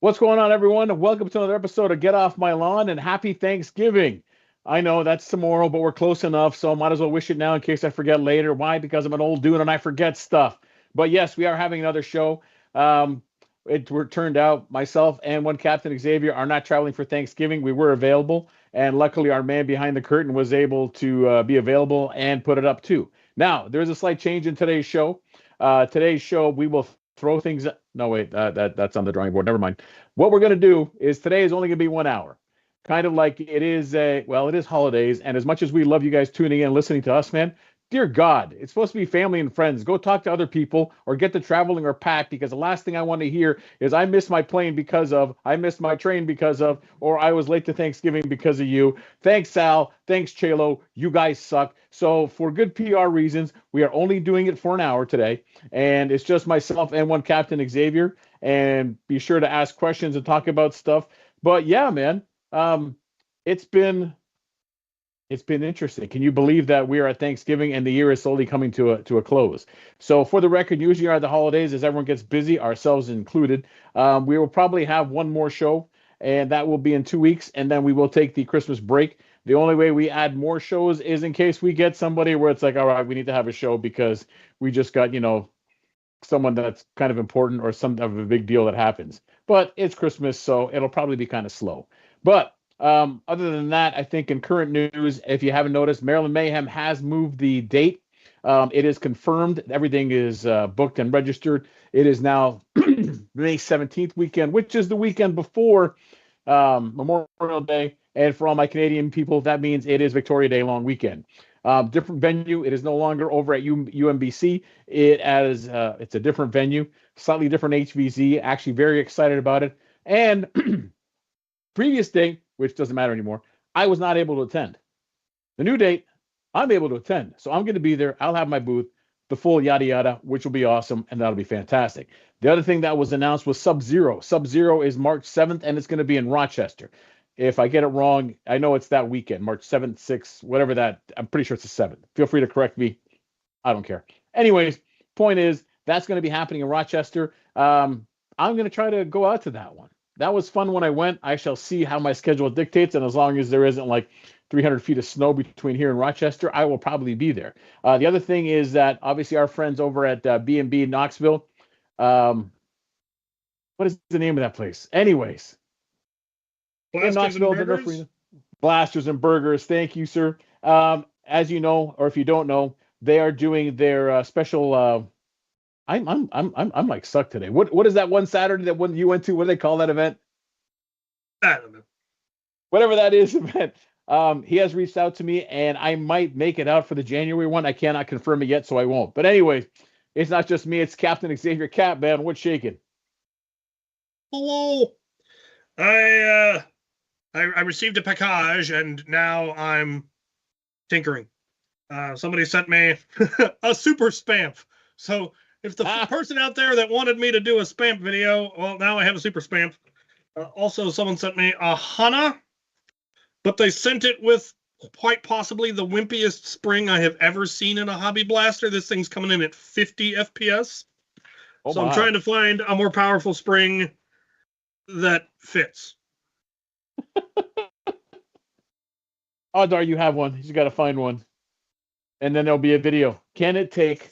What's going on, everyone? Welcome to another episode of Get Off My Lawn and Happy Thanksgiving. I know that's tomorrow, but we're close enough, so I might as well wish it now in case I forget later. Why? Because I'm an old dude and I forget stuff. But yes, we are having another show. It turned out myself and one Captain Xavier are not traveling for Thanksgiving. We were available, and luckily our man behind the curtain was able to be available and put it up too. Now, there's a slight change in today's show. Today's show, we will throw things. No, wait, that's on the drawing board. Never mind. What we're going to do is today is only going to be 1 hour. Kind of like it is it is holidays. And as much as we love you guys tuning in and listening to us, man, dear God, it's supposed to be family and friends. Go talk to other people or get to traveling or pack, because the last thing I want to hear is I missed my plane because of, I missed my train because of, or I was late to Thanksgiving because of you. Thanks, Sal. Thanks, Chelo. You guys suck. So for good PR reasons, we are only doing it for an hour today. And it's just myself and one Captain Xavier. And be sure to ask questions and talk about stuff. But yeah, man, it's been interesting. Can you believe that we are at Thanksgiving and the year is slowly coming to a close? So for the record, usually are the holidays as everyone gets busy, ourselves included. We will probably have one more show, and that will be in 2 weeks, and then we will take the Christmas break. The only way we add more shows is in case we get somebody where it's like, all right, we need to have a show because we just got, someone that's kind of important or some of a big deal that happens. But it's Christmas, so it'll probably be kind of slow. But other than that, I think in current news, if you haven't noticed, Maryland Mayhem has moved the date. It is confirmed. Everything is booked and registered. It is now May 17th weekend, which is the weekend before Memorial Day. And for all my Canadian people, that means it is Victoria Day long weekend. Different venue. It is no longer over at UMBC. It's a different venue, slightly different HVZ. Actually, very excited about it. And previous date, which doesn't matter anymore, I was not able to attend. The new date, I'm able to attend. So I'm going to be there. I'll have my booth, the full yada yada, which will be awesome, and that'll be fantastic. The other thing that was announced was Sub-Zero. Sub-Zero is March 7th, and it's going to be in Rochester. If I get it wrong, I know it's that weekend, March 7th, 6th, whatever that. I'm pretty sure it's the 7th. Feel free to correct me. I don't care. Anyways, point is, that's going to be happening in Rochester. I'm going to try to go out to that one. That was fun when I went. I shall see how my schedule dictates, and as long as there isn't like 300 feet of snow between here and Rochester, I will probably be there. The other thing is that obviously our friends over at B&B Knoxville, what is the name of that place? Anyways, Blasters Knoxville, and Burgers? Blasters and Burgers. Thank you, sir. As you know, or if you don't know, they are doing their special. I'm like sucked today. What is that one Saturday that one you went to? What do they call that event? I don't know. Whatever that is event. He has reached out to me, and I might make it out for the January one. I cannot confirm it yet, so I won't. But anyways, it's not just me. It's Captain Xavier. Cap, man, what's shaking? Hello. I received a package, and now I'm tinkering. Somebody sent me a super spamp. So if the person out there that wanted me to do a spamp video, well, now I have a super spamp. Also, someone sent me a Hana, but they sent it with quite possibly the wimpiest spring I have ever seen in a hobby blaster. This thing's coming in at 50 FPS. Oh, so I'm trying to find a more powerful spring that fits. Odds are you have one. You just got to find one. And then there'll be a video. Can it take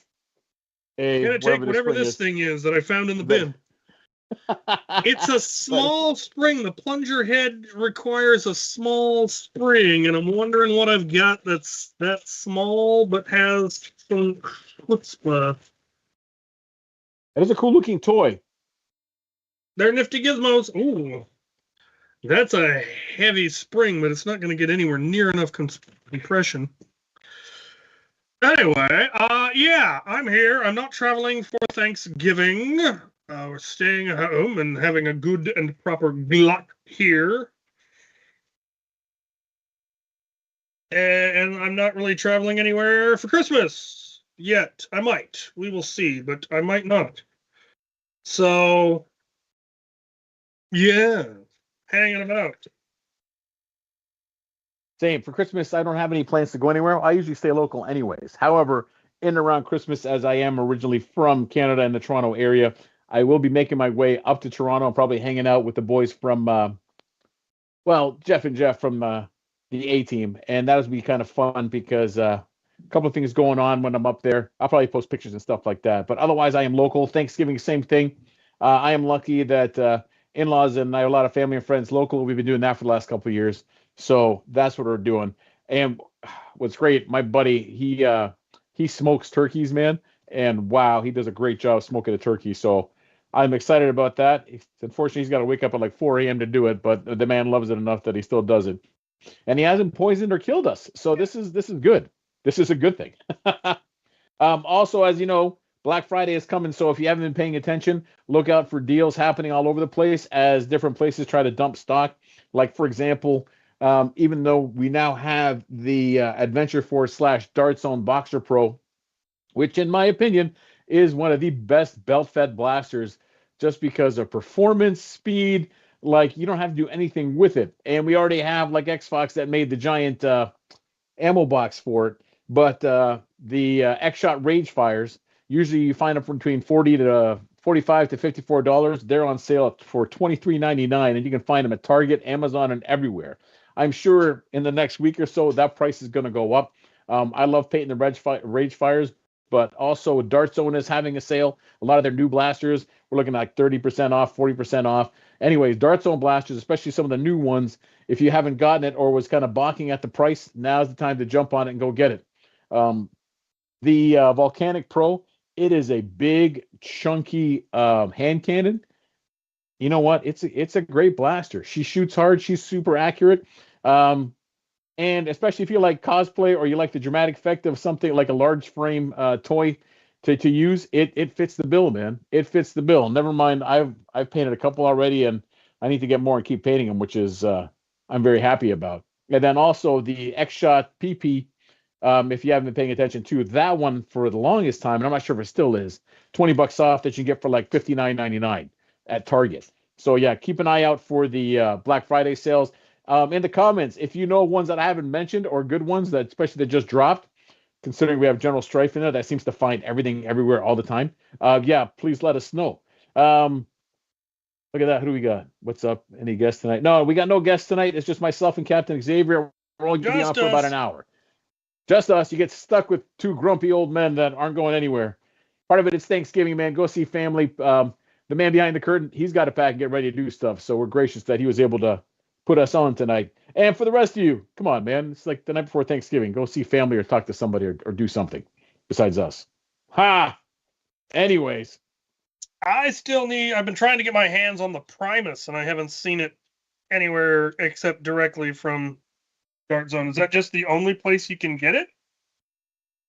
whatever this thing is that I found in the bin? It's a small spring. The plunger head requires a small spring, and I'm wondering what I've got that's that small but has some chutzpah. It is a cool looking toy. They're nifty gizmos. Ooh, that's a heavy spring, but it's not going to get anywhere near enough compression. Anyway, yeah, I'm here. I'm not traveling for Thanksgiving. We're staying at home and having a good and proper glut here. And I'm not really traveling anywhere for Christmas yet. I might. We will see, but I might not. So, yeah, hanging about. Same. For Christmas, I don't have any plans to go anywhere. I usually stay local anyways. However, in and around Christmas, as I am originally from Canada and the Toronto area, I will be making my way up to Toronto. I'm probably hanging out with the boys from, Jeff and Jeff from the A team, and that'll be kind of fun because a couple of things going on when I'm up there. I'll probably post pictures and stuff like that. But otherwise, I am local. Thanksgiving, same thing. I am lucky that in-laws and I have a lot of family and friends local. We've been doing that for the last couple of years, so that's what we're doing. And what's great, my buddy, he smokes turkeys, man, and wow, he does a great job smoking a turkey. So I'm excited about that. Unfortunately, he's got to wake up at like 4 a.m. to do it, but the man loves it enough that he still does it. And he hasn't poisoned or killed us. So this is good. This is a good thing. Also, as you know, Black Friday is coming. So if you haven't been paying attention, look out for deals happening all over the place as different places try to dump stock. Like, for example, even though we now have the Adventure Force / Dart Zone Boxer Pro, which in my opinion is one of the best belt-fed blasters just because of performance, speed. Like, you don't have to do anything with it. And we already have like Xbox that made the giant ammo box for it. But the X-Shot Rage Fires, usually you find them for between $40 to $45 to $54. They're on sale for $23.99, and you can find them at Target, Amazon, and everywhere. I'm sure in the next week or so that price is going to go up. I love painting the Rage Fires, but also Dart Zone is having a sale. A lot of their new blasters, we're looking at like 30% off, 40% off. Anyways, Dart Zone blasters, especially some of the new ones, if you haven't gotten it or was kind of balking at the price, now's the time to jump on it and go get it. The Volcanic Pro, it is a big, chunky hand cannon. You know what? It's a great blaster. She shoots hard. She's super accurate. And especially if you like cosplay or you like the dramatic effect of something like a large frame toy to use, it fits the bill, man. It fits the bill. Never mind, I've painted a couple already, and I need to get more and keep painting them, which is I'm very happy about. And then also the X-Shot PP, if you haven't been paying attention to that one for the longest time, and I'm not sure if it still is, $20 off that you get for like $59.99 at Target. So yeah, keep an eye out for the Black Friday sales. In the comments, if you know ones that I haven't mentioned or good ones that especially that just dropped, considering we have General Strife in there that seems to find everything everywhere all the time. Yeah, please let us know. Look at that. Who do we got? What's up? Any guests tonight? No, we got no guests tonight. It's just myself and Captain Xavier. We're only going to be on for about an hour. Just us. You get stuck with two grumpy old men that aren't going anywhere. Part of it is Thanksgiving, man. Go see family. The man behind the curtain, he's got to pack and get ready to do stuff. So we're gracious that he was able to put us on tonight. And for the rest of you, come on, man. It's like the night before Thanksgiving. Go see family or talk to somebody or do something besides us. Ha! Anyways. I've been trying to get my hands on the Primus, and I haven't seen it anywhere except directly from Dart Zone. Is that just the only place you can get it?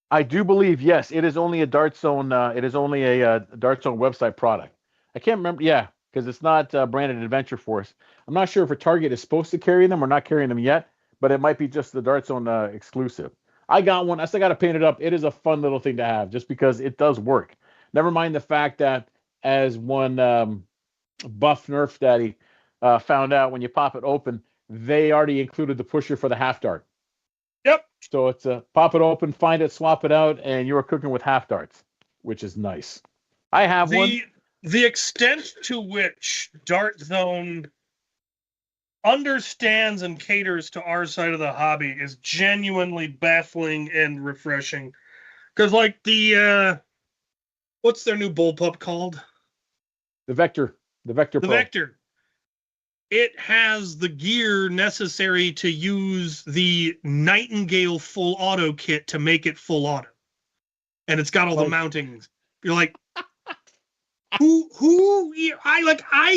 I do believe, yes. It is only a Dart Zone. It is only a Dart Zone website product. I can't remember. Yeah, because it's not branded Adventure Force. I'm not sure if a Target is supposed to carry them or not carrying them yet, but it might be just the Dart Zone exclusive. I got one. I still got to paint it up. It is a fun little thing to have just because it does work. Never mind the fact that as one buff Nerf daddy found out, when you pop it open, they already included the pusher for the half dart. Yep. So it's pop it open, find it, swap it out, and you're cooking with half darts, which is nice. I have one. The extent to which Dart Zone understands and caters to our side of the hobby is genuinely baffling and refreshing. Because like what's their new bullpup called? The Vector Pro. Vector. It has the gear necessary to use the Nightingale full auto kit to make it full auto. And it's got all the mountings. You're like, I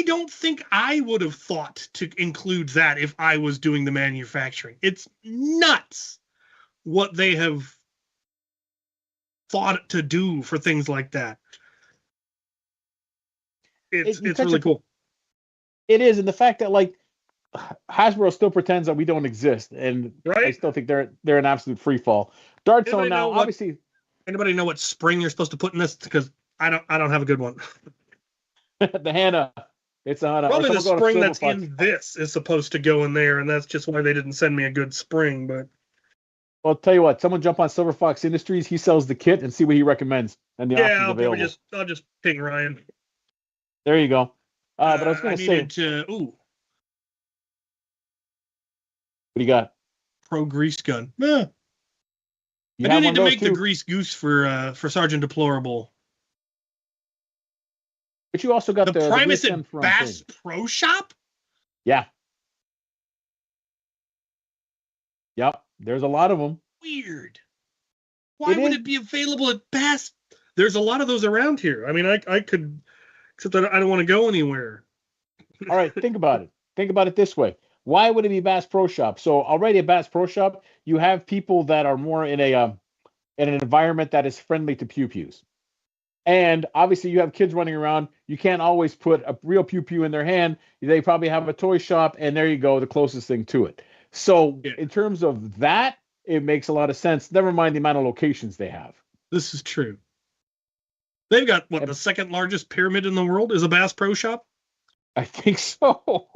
don't think I would have thought to include that if I was doing the manufacturing. It's nuts what they have thought to do for things like that. It's really cool. It is, and the fact that like Hasbro still pretends that we don't exist, and right? I still think they're an absolute free fall. Dart Zone now, obviously. Anybody know what spring you're supposed to put in this? Because I don't have a good one. The Hannah. It's a Hannah. Probably the spring that's in this is supposed to go in there, and that's just why they didn't send me a good spring. But well, I'll tell you what, someone jump on Silver Fox Industries. He sells the kit and see what he recommends. And the options available. I'll just ping Ryan. There you go. But I was going to say, needed to, what do you got? pro grease gun. Yeah. You I do have need one to of those make the too. grease goose for Sergeant Deplorable. But you also got The the Primus grease at gun from Bass thing. Pro Shop? Yeah. Yep. There's a lot of them. Weird. Why It would is. it be available at Bass? There's a lot of those around here. I mean, I could, except that I don't want to go anywhere. All right. Think about it. Think about it this way. Why would it be Bass Pro Shop? So already at Bass Pro Shop, you have people that are more in an environment that is friendly to pew pews. And obviously, you have kids running around. You can't always put a real pew pew in their hand. They probably have a toy shop, and there you go, the closest thing to it. So, Yeah, in terms of that, it makes a lot of sense. Never mind the amount of locations they have. this is true. They've got, what, And the second largest pyramid in the world is a Bass Pro Shop? I think so.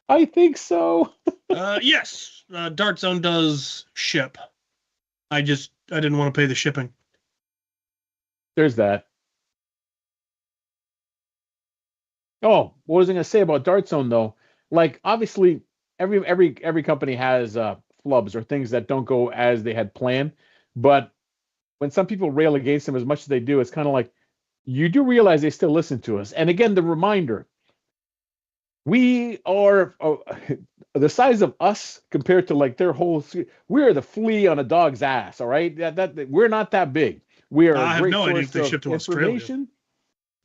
I think so. Yes, Dart Zone does ship. I didn't want to pay the shipping. There's that. Oh, what was I going to say about Dart Zone though? Like, obviously, every company has flubs or things that don't go as they had planned, but when some people rail against them as much as they do, it's kind of like you do realize they still listen to us. And again, the reminder: we are the size of us compared to like their whole. We are the flea on a dog's ass. All right, that we're not that big. We are a I have great no idea if source they of ship to Australia. information.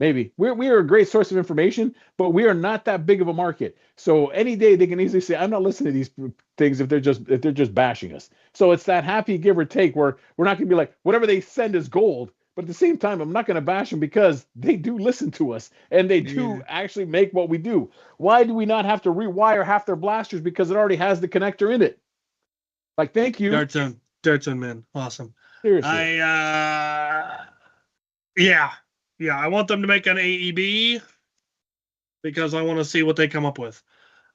Maybe we are a great source of information, but we are not that big of a market. So any day they can easily say, "I'm not listening to these things if they're just bashing us." So it's that happy give or take where we're not going to be like whatever they send is gold, but at the same time, I'm not going to bash them because they do listen to us and they do actually make what we do. Why do we not have to rewire half their blasters because it already has the connector in it? Like, thank you. Dart Zone, man, awesome. Seriously. Yeah, I want them to make an AEB because I want to see what they come up with.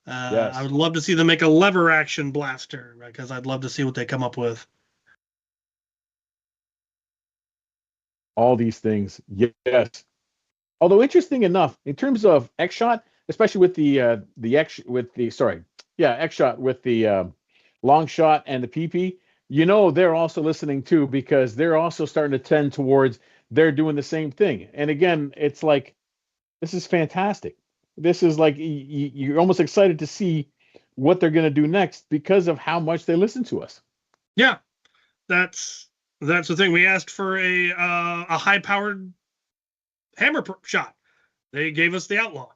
I Yes. would love to see them make a lever action blaster because I'd love to see what they come up with. All these things. Yes. Although interesting enough, in terms of X shot, especially with the X with the sorry, yeah, X shot with the long shot and the PP, they're also listening too because they're also starting to tend towards they're doing the same thing. And again, it's like this is fantastic. This is like you're almost excited to see what they're going to do next because of how much they listen to us. Yeah, that's the thing. We asked for a high powered hammer shot. They gave us the Outlaw.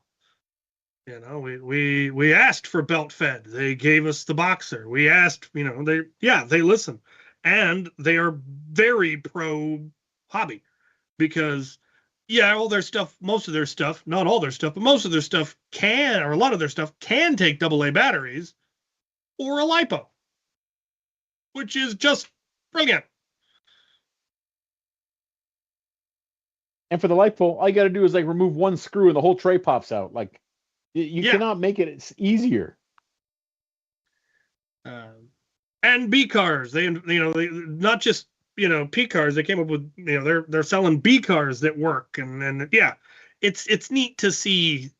We asked for belt fed. They gave us the Boxer. We asked, they listen, and they are very pro hobby because all their stuff, most of their stuff, not all their stuff, but most of their stuff or a lot of their stuff can take AA batteries or a lipo, which is just brilliant. And for the lipo, all you got to do is like remove one screw and the whole tray pops out. Like you cannot make it. It's easier. And B cars, they not just P cars. They came up with they're selling B cars that work, and it's neat to see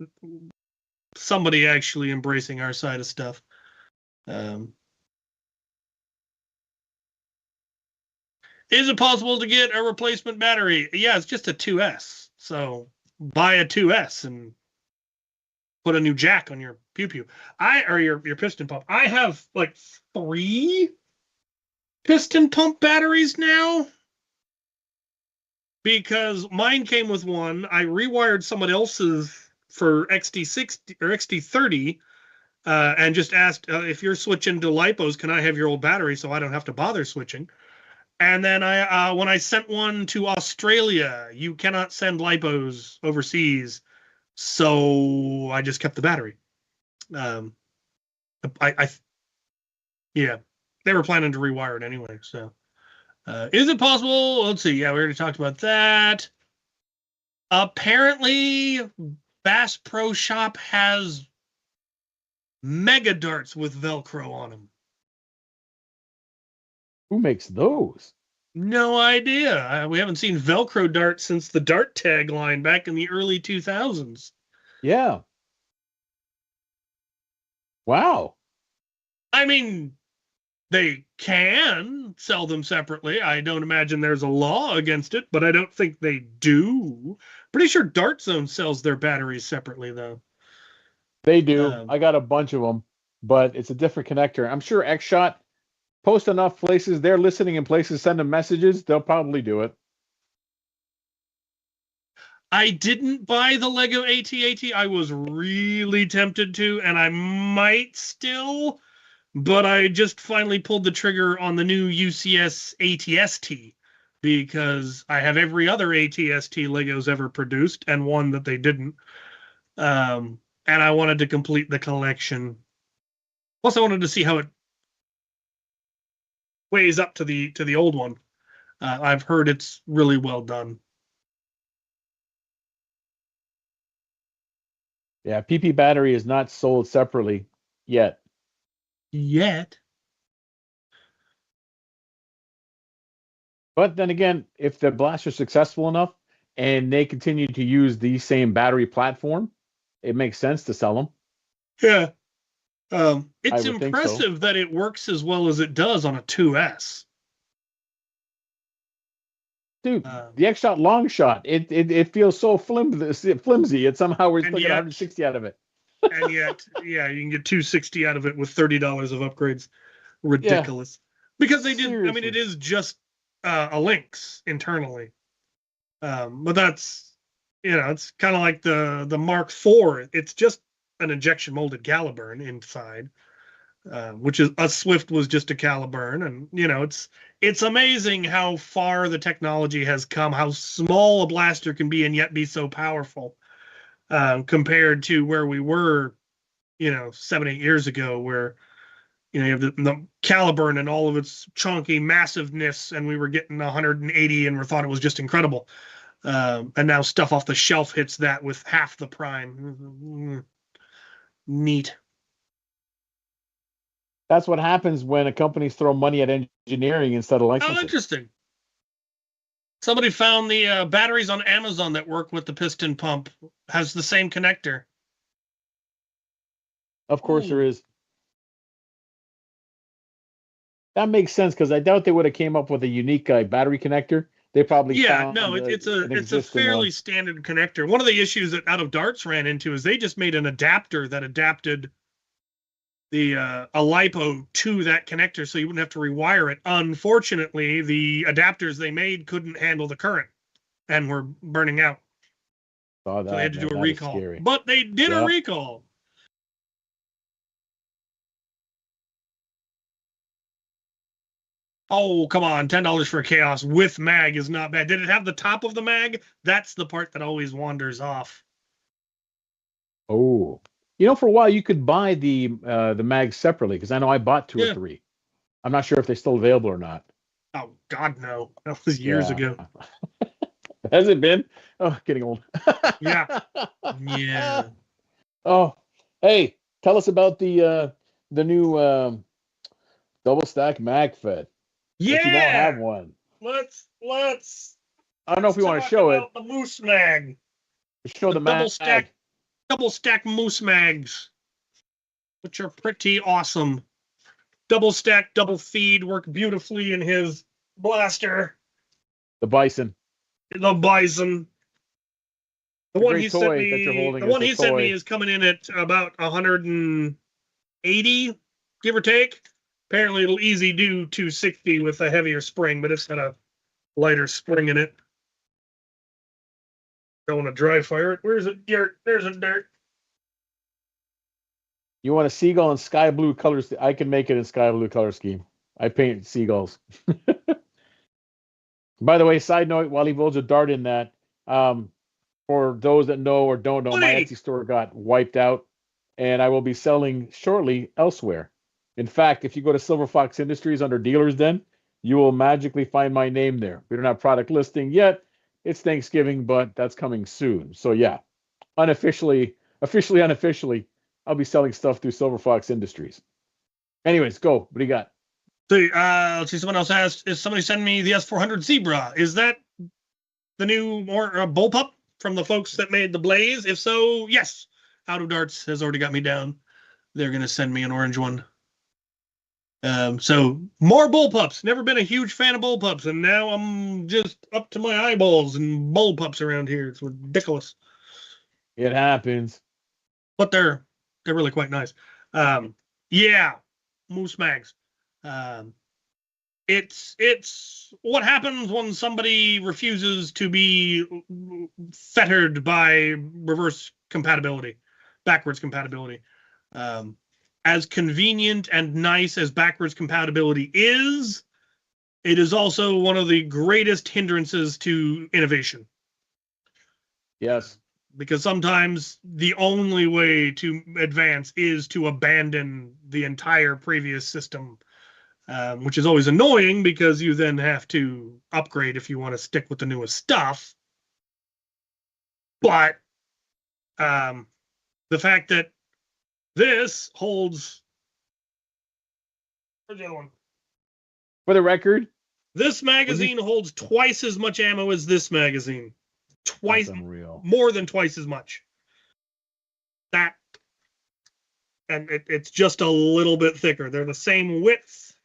somebody actually embracing our side of stuff. Is it possible to get a replacement battery? Yeah, it's just a 2S. So buy a 2S and put a new jack on your pew pew. Or your piston pump. I have like 3 piston pump batteries now because mine came with one. I rewired someone else's for XT60 or XT30 and just asked if you're switching to lipos, can I have your old battery so I don't have to bother switching? And then when I sent one to Australia, you cannot send lipos overseas, so I just kept the battery. They were planning to rewire it anyway. So, is it possible? Let's see. Yeah, we already talked about that. Apparently, Bass Pro Shop has mega darts with Velcro on them. Who makes those? No idea. We haven't seen Velcro darts since the Dart Tag line back in the early 2000s. Yeah. Wow. I mean, they can sell them separately. I don't imagine there's a law against it, but I don't think they do. Pretty sure Dart Zone sells their batteries separately, though. They do. Um, I got a bunch of them, but it's a different connector. I'm sure Xshot post enough places. They're listening in places, send them messages. They'll probably do it. I didn't buy the Lego AT-AT. I was really tempted to, and I might still, but I just finally pulled the trigger on the new UCS ATST because I have every other ATST Legos ever produced and one that they didn't. And I wanted to complete the collection. Plus, I wanted to see how it weighs up to the old one. I've heard it's really well done. Yeah, PP battery is not sold separately yet. Yet. But then again, if the blaster's successful enough and they continue to use the same battery platform, it makes sense to sell them. Yeah. It's I would think so. impressive that it works as well as it does on a 2S. Dude, the X-Shot long shot, it feels so flimsy. It somehow we're still getting 160 out of it. And yet, yeah, you can get 260 out of it with $30 of upgrades. Ridiculous. Yeah. Because they did, seriously. I mean, it is just a Lynx internally. But that's, it's kind of like the Mark IV. It's just an injection molded Caliburn inside. Which is a Swift was just a Caliburn, and it's amazing how far the technology has come, how small a blaster can be and yet be so powerful, compared to where we were, 7-8 years ago, where you have the Caliburn and all of its chunky massiveness, and we were getting 180 and we thought it was just incredible, and now stuff off the shelf hits that with half the prime. Neat. That's what happens when companies throw money at engineering instead of licensing. Oh, interesting. Somebody found the batteries on Amazon that work with the piston pump has the same connector. Of course there is. That makes sense because I doubt they would have came up with a unique battery connector. They probably it's a fairly standard connector. One of the issues that Out of Darts ran into is they just made an adapter that adapted a LiPo to that connector, so you wouldn't have to rewire it. Unfortunately, the adapters they made couldn't handle the current and were burning out. So they had to do a recall. But they did a recall. Oh, come on. $10 for a Chaos with mag is not bad. Did it have the top of the mag? That's the part that always wanders off. Oh. For a while you could buy the mags separately because I know I bought 2 or 3. I'm not sure if they're still available or not. Oh God, no! That was years ago. Has it been? Oh, getting old. Yeah. Oh, hey, tell us about the new double stack mag fed. Yeah. You now have one. Let's. I don't know if we want to show it. The Moose Mag. Show the mag. Double stack Moose Mags, which are pretty awesome. Double stack, double feed work beautifully in his blaster. The Bison. The one he sent me. The one he sent me is coming in at about 180, give or take. Apparently, it'll easy do 260 with a heavier spring, but it's got a lighter spring in it. Don't want to dry fire it. Where's it? Dirt. There's a dirt. You want a seagull in sky blue colors? I can make it in sky blue color scheme. I paint seagulls. By the way, side note, while he rolls a dart in that, for those that know or don't know, my Etsy store got wiped out, and I will be selling shortly elsewhere. In fact, if you go to Silver Fox Industries under Dealers Den, you will magically find my name there. We don't have product listing yet. It's Thanksgiving, but that's coming soon. So yeah, officially, I'll be selling stuff through Silver Fox Industries. Anyways, go. What do you got? So, let's see. Someone else asked, "Is somebody sending me the S400 Zebra? Is that the new bullpup from the folks that made the Blaze? If so, yes. Out of Darts has already got me down. They're gonna send me an orange one. So more bullpups. Never been a huge fan of bullpups, and now I'm just up to my eyeballs in bullpups around here. It's ridiculous. It happens. But they're really quite nice. Yeah, moose mags. Um, it's what happens when somebody refuses to be fettered by reverse compatibility, backwards compatibility. As convenient and nice as backwards compatibility is, it is also one of the greatest hindrances to innovation. Yes. Because sometimes the only way to advance is to abandon the entire previous system, which is always annoying because you then have to upgrade if you want to stick with the newest stuff. But the fact that this holds... Where's the other one? For the record, this magazine holds twice as much ammo as this magazine. Twice, more than twice as much. That, and it's just a little bit thicker. They're the same width.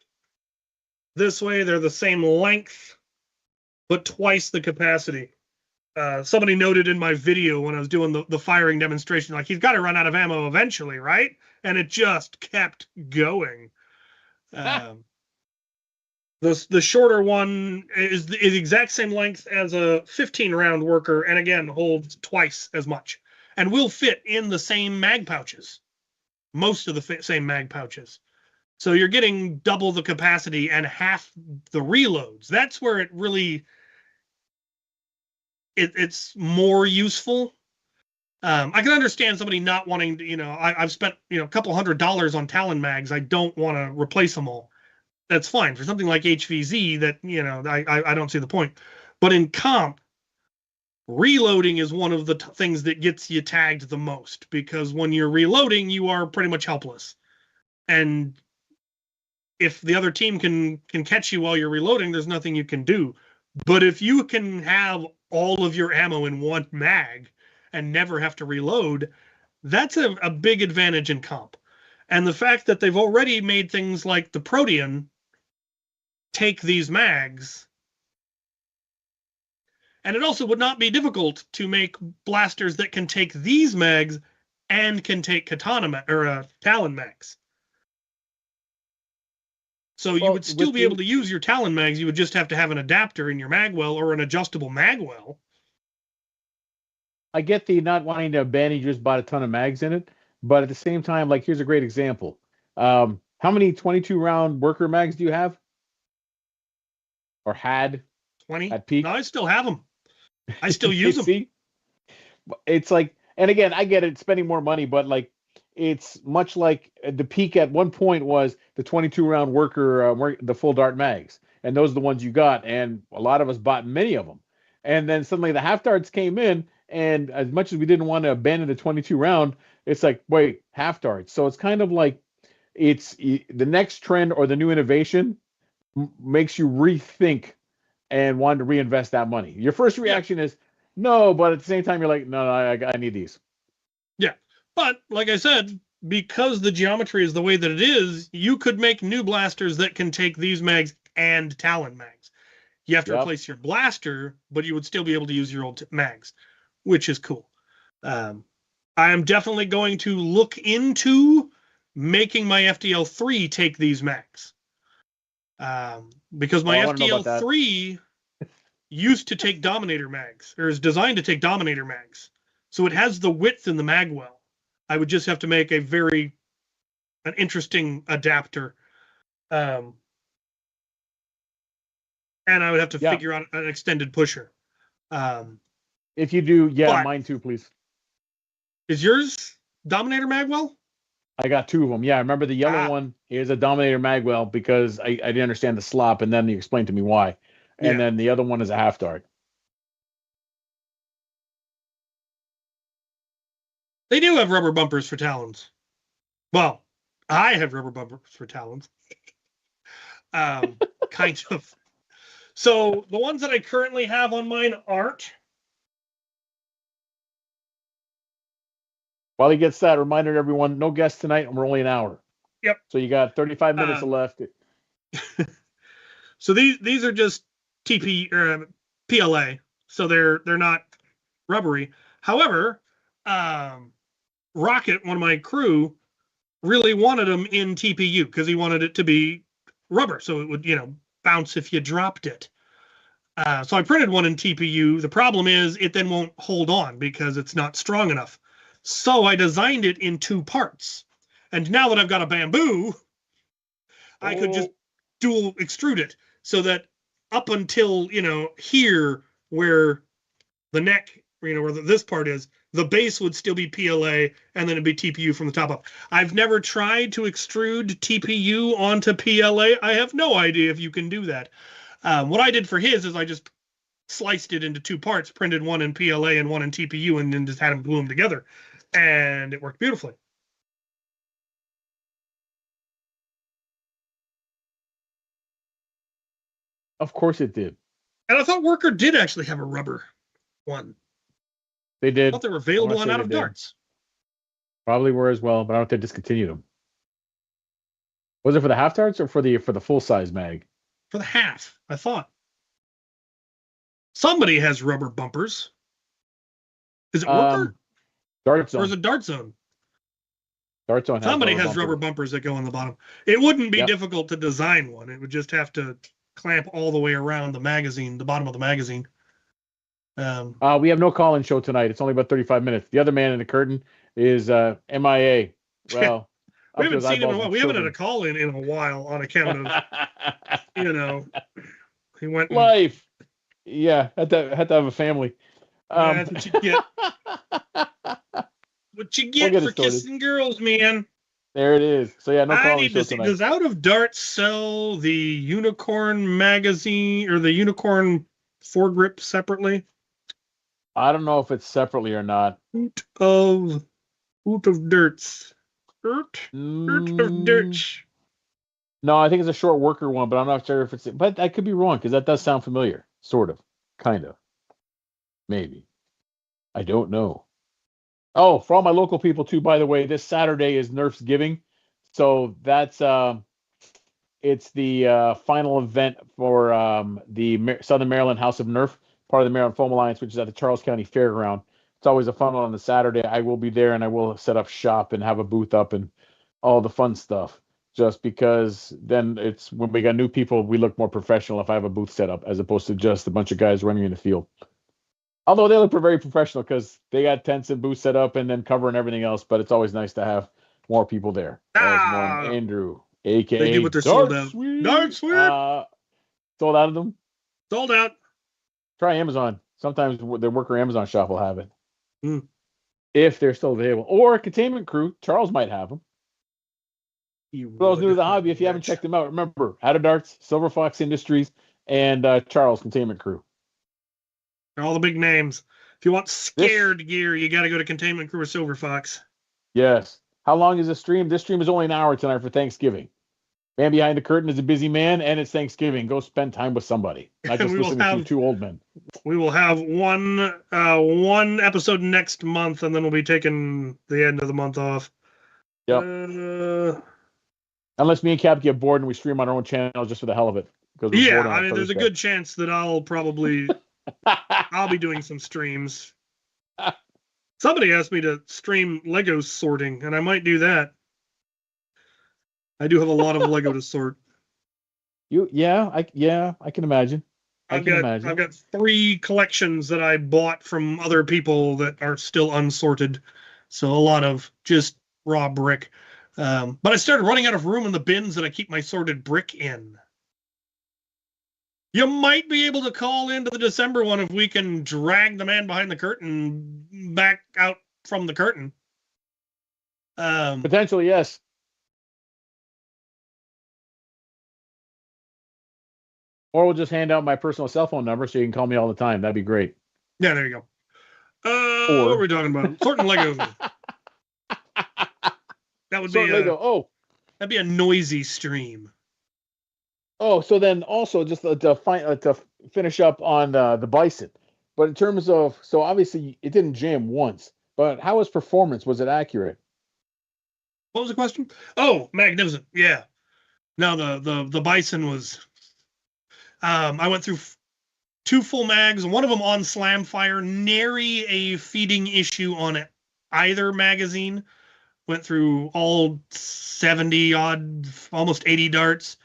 This way, they're the same length, but twice the capacity. Somebody noted in my video when I was doing the firing demonstration, like, he's got to run out of ammo eventually, right? And it just kept going. The shorter one is the exact same length as a 15-round worker, and again holds twice as much, and will fit in the same mag pouches, most of the same mag pouches. So you're getting double the capacity and half the reloads. That's where it really it's more useful. I can understand somebody not wanting to, I've spent a couple $100 on Talon mags. I don't want to replace them all. That's fine. For something like HVZ, that, I don't see the point. But in comp, reloading is one of the things that gets you tagged the most, because when you're reloading, you are pretty much helpless. And if the other team can catch you while you're reloading, there's nothing you can do. But if you can have all of your ammo in one mag and never have to reload, that's a big advantage in comp. And the fact that they've already made things like the Protean take these mags, and it also would not be difficult to make blasters that can take these mags and can take katana or Talon mags. So you would still be able to use your Talon mags. You would just have to have an adapter in your magwell or an adjustable magwell. I get the not wanting to abandon, you just bought a ton of mags in it, but at the same time, like, here's a great example. How many 22-round worker mags do you have? Or had 20 at peak? No, I still have them. I still use them. See? It's like, and again, I get it, spending more money, but like, it's much like the peak at one point was the 22-round worker, the full dart mags, and those are the ones you got, and a lot of us bought many of them. And then suddenly the half darts came in, and as much as we didn't want to abandon the 22-round, it's like, wait, half darts. So it's kind of like, it's the next trend or the new innovation makes you rethink and want to reinvest that money. Your first reaction is no, but at the same time, you're like, no, I need these. Yeah. But like I said, because the geometry is the way that it is, you could make new blasters that can take these mags and Talon mags. You have to replace your blaster, but you would still be able to use your old mags, which is cool. I am definitely going to look into making my FDL3 take these mags. Because my FDL3 used to take Dominator mags, or is designed to take Dominator mags. So it has the width in the magwell. I would just have to make an interesting adapter. And I would have to figure out an extended pusher. If you do, mine too, please. Is yours Dominator magwell? I got two of them. Yeah, I remember the yellow one is a Dominator magwell because I didn't understand the slop, and then you explained to me why. And then the other one is a half dart. They do have rubber bumpers for Talons. Well, I have rubber bumpers for Talons. Kind of. So the ones that I currently have on mine aren't. While he gets that, reminder to everyone, no guests tonight, and we're only an hour. Yep. So you got 35 minutes left. So these are just TP or PLA, so they're not rubbery. However, Rocket, one of my crew, really wanted them in TPU because he wanted it to be rubber, so it would bounce if you dropped it. So I printed one in TPU. The problem is it then won't hold on because it's not strong enough. So I designed it in 2 parts. And now that I've got a bamboo, I could just dual extrude it so that up until, here where the neck, where this part is, the base would still be PLA and then it'd be TPU from the top up. I've never tried to extrude TPU onto PLA. I have no idea if you can do that. What I did for his is I just sliced it into 2 parts, printed one in PLA and one in TPU, and then just had them glue them together. And it worked beautifully. Of course it did. And I thought Worker did actually have a rubber one. They did. I thought they were available on Out of Darts. Probably were as well, but I don't know if they discontinued them. Was it for the half darts or for the full size mag? For the half, I thought. Somebody has rubber bumpers. Is it Worker? Dart Zone. Or is it Dart Zone? Dart Zone. Somebody has rubber bumpers that go on the bottom. It wouldn't be difficult to design one. It would just have to clamp all the way around the magazine, the bottom of the magazine. We have no call-in show tonight. It's only about 35 minutes. The other man in the curtain is MIA. Well, we haven't seen him in a while. We haven't had a call-in in a while on account of, he went life. Yeah, had to have a family. That's what you get. What you get for kissing girls, man. There it is. So yeah, no call-in show tonight. Does Out of Darts sell the Unicorn magazine or the Unicorn foregrip separately? I don't know if it's separately or not. Out of Darts. Out of Darts. No, I think it's a short Worker one, but I'm not sure if it's. But I could be wrong because that does sound familiar. Sort of. Kind of. Maybe. I don't know. Oh, for all my local people too, by the way, this Saturday is Nerf's Giving. So that's it's the final event for the Southern Maryland House of Nerf, part of the Maryland Foam Alliance, which is at the Charles County Fairground. It's always a fun one on the Saturday. I will be there and I will set up shop and have a booth up and all the fun stuff. Just because then it's when we got new people, we look more professional if I have a booth set up as opposed to just a bunch of guys running in the field. Although they look very professional because they got tents and booths set up and then cover and everything else. But it's always nice to have more people there. Andrew, a.k.a. They do what they're sold out. Dart Sweep! Sold out of them? Sold out. Try Amazon. Sometimes the Worker Amazon shop will have it. If they're still available. Or Containment Crew. Charles might have them. For those new to the hobby, if you haven't checked them out, remember, Out of Darts, Silver Fox Industries, and Charles Containment Crew. They're all the big names. If you want scared gear, you got to go to Containment Crew or Silver Fox. Yes. How long is this stream? This stream is only an hour tonight for Thanksgiving. Man behind the curtain is a busy man, and it's Thanksgiving. Go spend time with somebody. Not just listening to 2 old men. We will have one episode next month, and then we'll be taking the end of the month off. Yep. Unless me and Cap get bored and we stream on our own channel just for the hell of it. Yeah, I mean, there's a good chance that I'll probably I'll be doing some streams. Somebody asked me to stream Lego sorting, and I might do that. I do have a lot of Lego to sort. I can imagine. I've got 3 collections that I bought from other people that are still unsorted. So a lot of just raw brick. But I started running out of room in the bins that I keep my sorted brick in. You might be able to call into the December one if we can drag the man behind the curtain back out from the curtain. Potentially, yes. Or we'll just hand out my personal cell phone number so you can call me all the time. That'd be great. Yeah, there you go. What are we talking about? Sorting Lego. That would be Lego. Oh, that'd be a noisy stream. Oh, so then also just to finish up on the Bison, but in terms of so obviously it didn't jam once, but how was performance? Was it accurate? What was the question? Oh, magnificent. Yeah. No, the Bison was. I went through two full mags, one of them on slam fire, nary a feeding issue on either magazine. Went through all 70 odd, almost 80 darts.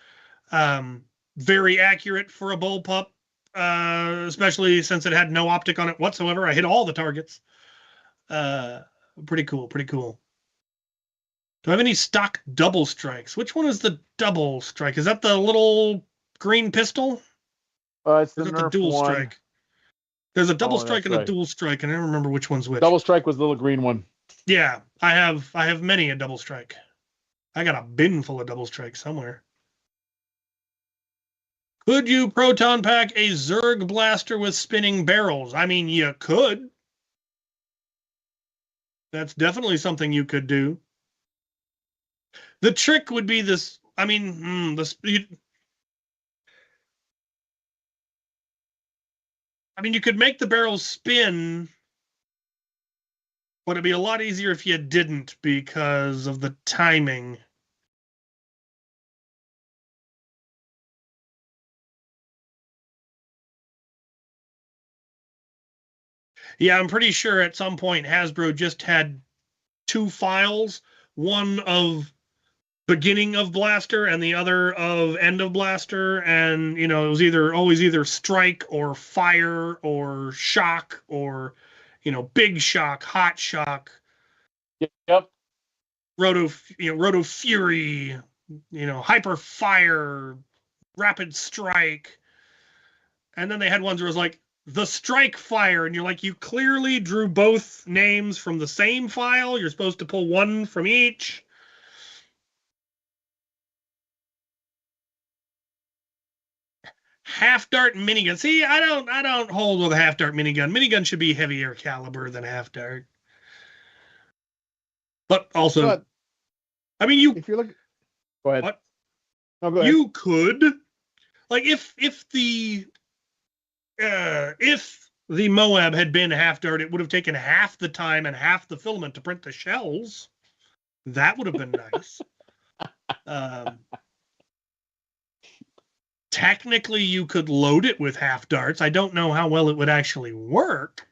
Um, Very accurate for a bullpup, especially since it had no optic on it whatsoever. I hit all the targets. Uh, Pretty cool, pretty cool. Do I have any stock double strikes? Which one is the double strike? Is that the little green pistol? It's Or the is that the Nerf dual one. strike? There's a double Oh, strike that's and a right. dual strike, and I don't remember which one's which. Double strike was the little green one. Yeah, I have many a double strike. I got a bin full of double strikes somewhere. Could you proton pack a Zerg blaster with spinning barrels? I mean, you could. That's definitely something you could do. The trick would be this. I mean, the speed. I mean, you could make the barrels spin, but it'd be a lot easier if you didn't because of the timing. Yeah, I'm pretty sure at some point Hasbro just had two files, one of beginning of blaster and the other of end of blaster, and it was always either strike or fire or shock or big shock, hot shock, Yep. roto fury, hyper fire, rapid strike. And then they had ones where it was like the strike fire, and you're like, you clearly drew both names from the same file. You're supposed to pull one from each. Half dart minigun. See, I don't hold with a half dart minigun. Minigun should be heavier caliber than half dart. But also, But I mean, you if you're looking, go ahead. what No, go ahead. you could like if the Moab had been half dart, it would have taken half the time and half the filament to print the shells. That would have been nice. Um, Technically, you could load it with half darts. I don't know how well it would actually work.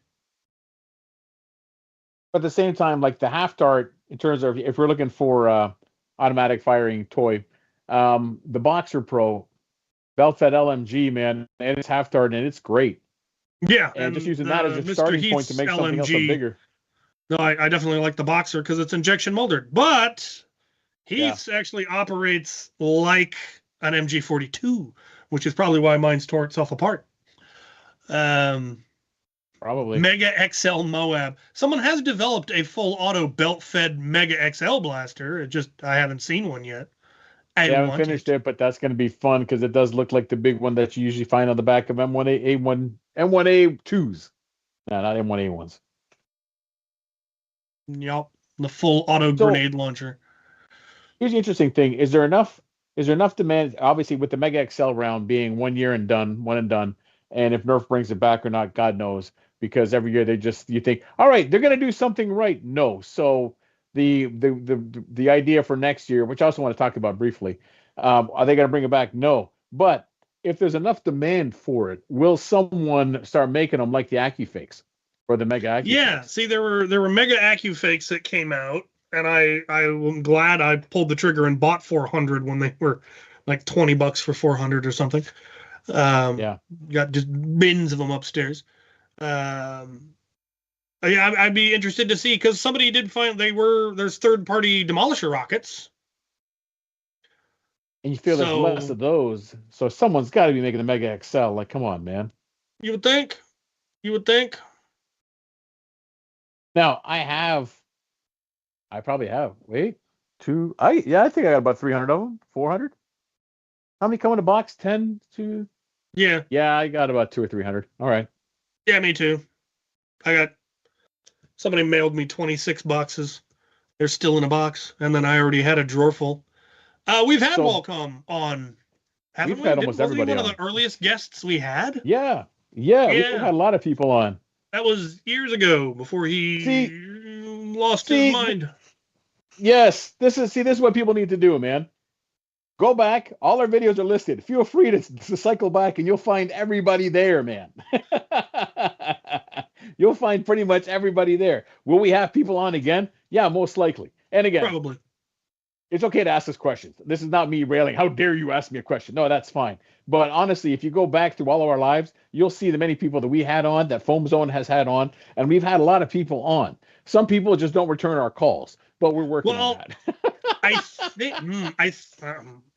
But at the same time, like the half dart, in terms of if we're looking for automatic firing toy, the Boxer Pro belt fed LMG, man, and it's half dart and it's great. Yeah, And just and using that as a Mr. starting point to Heath's make something else LMG. bigger. No, I definitely like the Boxer because it's injection molded. But Heath's actually operates like an MG42, which is probably why mine's tore itself apart. Probably. Mega XL Moab. Someone has developed a full auto belt-fed Mega XL blaster. I haven't seen one yet. I haven't finished it, but that's going to be fun because it does look like the big one that you usually find on the back of M1A2s. No, not M1A1s. Yep, the full auto grenade launcher. Here's the interesting thing: is there enough demand? Obviously, with the Mega XL round being 1 year and done, one and done, and if Nerf brings it back or not, God knows. Because every year you think, all right, they're going to do something right. No, so the idea for next year, which I also want to talk about briefly, are they going to bring it back? No, but if there's enough demand for it, will someone start making them like the AccuFakes or the Mega AccuFakes? Yeah, see, there were Mega AccuFakes that came out, and I am glad I pulled the trigger and bought 400 when they were like $20 for 400 or something. Yeah, got just bins of them upstairs. Yeah, I'd be interested to see because somebody did find there's third-party demolisher rockets. and you feel there's less of those, so someone's got to be making the Mega XL. Like, come on, man. You would think. Now I probably have. Wait, I think I got about 300 of them. 400. How many come in a box? 10 to. Yeah. Yeah, I got about 200 or 300. All right. Yeah, me too. Somebody mailed me 26 boxes. They're still in a box, and then I already had a drawer full. We've had Wacom on Haven't We've we? had almost Wasn't he everybody one of on. the earliest guests we had? Yeah, we've Yeah. had a lot of people on. That was years ago before he See, lost his mind. Yes, this is what people need to do, man. Go back. All our videos are listed. Feel free to cycle back and you'll find everybody there, man. You'll find pretty much everybody there. Will we have people on again? Yeah, most likely. And again, Probably. it's okay to ask us questions. This is not me railing. How dare you ask me a question? No, that's fine. But honestly, if you go back through all of our lives, you'll see the many people that we had on, that Foam Zone has had on, and we've had a lot of people on. Some people just don't return our calls, but we're working on that. I think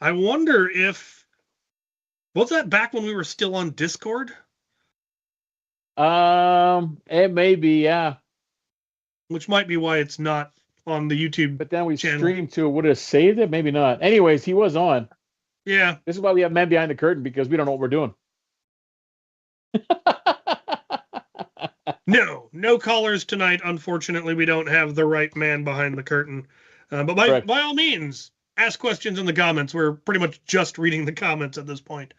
I wonder if was that back when we were still on Discord? It may be, yeah. Which might be why it's not on the YouTube. But then we channel. streamed to it. Would it have saved it? Maybe not. Anyways, he was on. Yeah. This is why we have men behind the curtain, because we don't know what we're doing. No callers tonight. Unfortunately, we don't have the right man behind the curtain. But by all means, ask questions in the comments. We're pretty much just reading the comments at this point.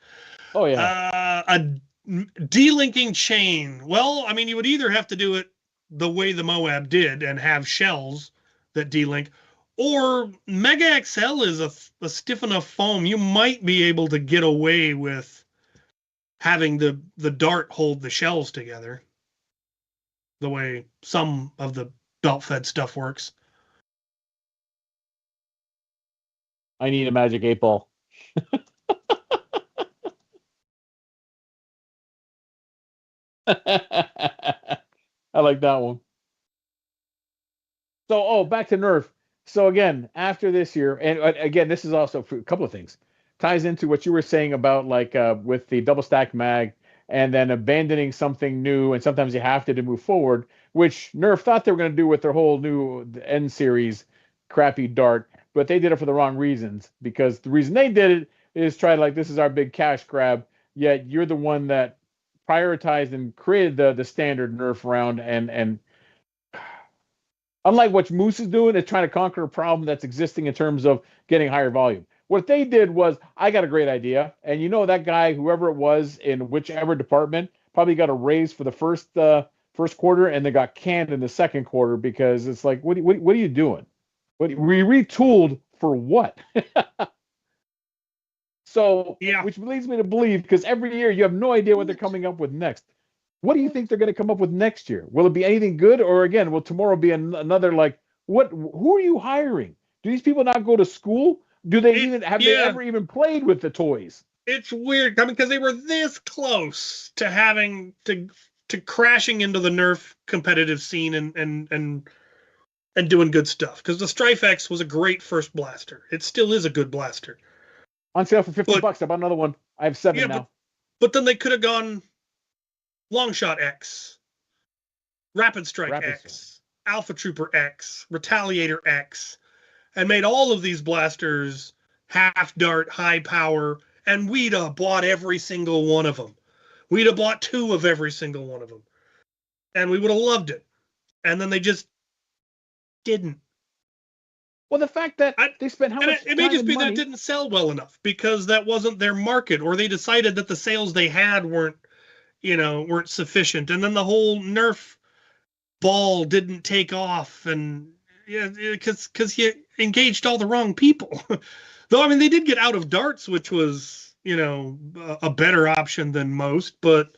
Oh, yeah. A delinking chain. Well, I mean, you would either have to do it the way the Moab did and have shells that delink, or Mega XL is a stiff enough foam. You might be able to get away with having the dart hold the shells together the way some of the belt-fed stuff works. I need a magic 8-ball. I like that one. So, back to Nerf. So again, after this year, and again, this is also for a couple of things. Ties into what you were saying about with the double stack mag and then abandoning something new, and sometimes you have to move forward, which Nerf thought they were going to do with their whole new N series crappy dart, but they did it for the wrong reasons, because the reason they did it is try this is our big cash grab, yet you're the one that prioritized and created the standard Nerf round, and unlike what Moose is doing, is trying to conquer a problem that's existing in terms of getting higher volume. What they did was, I got a great idea, and that guy, whoever it was in whichever department, probably got a raise for the first quarter, and they got canned in the second quarter, because it's like, what are you doing? We retooled for what? So, yeah. Which leads me to believe, because every year you have no idea what they're coming up with next. What do you think they're going to come up with next year? Will it be anything good, or again, will tomorrow be another what? Who are you hiring? Do these people not go to school? Do they they ever even played with the toys? It's weird. I mean, because they were this close to having to crashing into the Nerf competitive scene and doing good stuff. Because the Strife X was a great first blaster. It still is a good blaster. On sale for $50. I bought another one. I have 7 now. But then they could have gone Longshot X, Rapid Strike X, Alpha Trooper X, Retaliator X, and made all of these blasters half dart, high power, and we'd have bought every single one of them. We'd have bought 2 of every single one of them. And we would have loved it. And then they just didn't. Well, the fact that they spent how much time it may just be money, that it didn't sell well enough, because that wasn't their market, or they decided that the sales they had weren't sufficient, and then the whole Nerf ball didn't take off, and because you engaged all the wrong people. Though, I mean, they did get out of darts, which was a better option than most, but